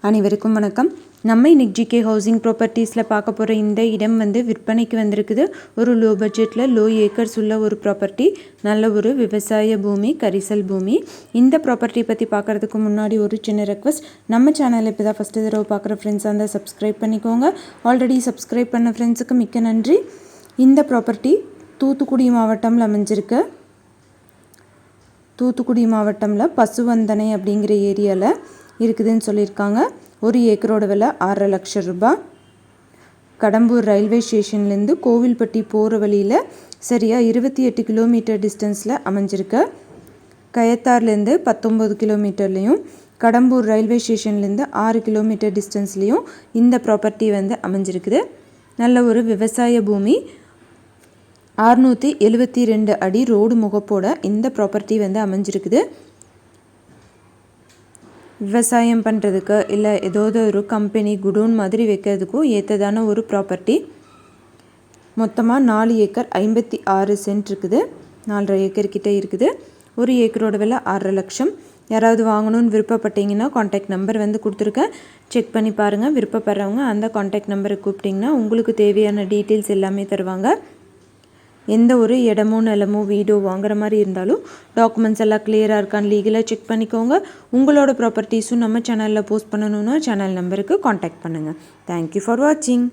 அனைவருக்கும் வணக்கம். நம்ம இன்னைக்கு ஜிகே ஹவுசிங் ப்ராப்பர்ட்டிஸில் பார்க்க போகிற இந்த இடம் விற்பனைக்கு வந்திருக்குது. ஒரு லோ பட்ஜெட்டில் லோ ஏக்கர்ஸ் உள்ள ஒரு ப்ராப்பர்ட்டி, நல்ல ஒரு விவசாய பூமி, கரிசல் பூமி. இந்த ப்ராப்பர்ட்டி பற்றி பார்க்குறதுக்கு முன்னாடி ஒரு சின்ன ரெக்வஸ்ட், நம்ம சேனலில் இப்போ தான் ஃபஸ்ட்டு தடவை பார்க்குற ஃப்ரெண்ட்ஸாக இருந்தால் சப்ஸ்கிரைப் பண்ணிக்கோங்க. ஆல்ரெடி சப்ஸ்கிரைப் பண்ண ஃப்ரெண்ட்ஸுக்கு மிக்க நன்றி. இந்த ப்ராப்பர்ட்டி தூத்துக்குடி மாவட்டம்ல அமைஞ்சிருக்கு. தூத்துக்குடி மாவட்டமில் பசுவந்தனை அப்படிங்கிற ஏரியாவில் இருக்குதுன்னு சொல்லியிருக்காங்க. ஒரு ஏக்கரோட விலை 6.5 லட்சம் ரூபாய். கடம்பூர் ரயில்வே ஸ்டேஷன்லேருந்து கோவில்பட்டி போகிற வழியில் சரியாக 28 கிலோமீட்டர் டிஸ்டன்ஸில் அமைஞ்சிருக்கு. கயத்தார்லேருந்து 19 கிலோமீட்டர்லேயும், கடம்பூர் ரயில்வே ஸ்டேஷன்லேருந்து 6 கிலோமீட்டர் டிஸ்டன்ஸ்லேயும் இந்த ப்ராப்பர்ட்டி அமைஞ்சிருக்குது. நல்ல ஒரு விவசாய பூமி, 672 அடி ரோடு முகப்போட இந்த ப்ராப்பர்ட்டி அமைஞ்சிருக்குது. விவசாயம் பண்ணுறதுக்கு இல்லை ஏதாவது ஒரு கம்பெனி குடோன் மாதிரி வைக்கிறதுக்கும் ஏற்றதான ஒரு ப்ராப்பர்ட்டி. மொத்தமாக 4 ஏக்கர் 56 சென்ட் இருக்குது. 4.5 ஏக்கர் கிட்டே இருக்குது. ஒரு ஏக்கரோட விலை 6.5 லட்சம். யாராவது வாங்கணும்னு விருப்பப்பட்டீங்கன்னா காண்டாக்ட் நம்பர் கொடுத்துருக்கேன், செக் பண்ணி பாருங்கள். விருப்பப்படுறவங்க அந்த காண்டாக்ட் நம்பரை கூப்பிட்டிங்கன்னா உங்களுக்கு தேவையான டீட்டெயில்ஸ் எல்லாமே தருவாங்க. எந்த ஒரு இடமோ நிலமோ வீடோ வாங்குற மாதிரி இருந்தாலும் டாக்குமெண்ட்ஸ் எல்லாம் கிளியராக இருக்கான்னு லீகலாக செக் பண்ணிக்கோங்க. உங்களோட ப்ராப்பர்ட்டிஸும் நம்ம சேனலில் போஸ்ட் பண்ணணுன்னா சேனல் நம்பருக்கு காண்டாக்ட் பண்ணுங்கள். தேங்க்யூ ஃபார் வாட்சிங்.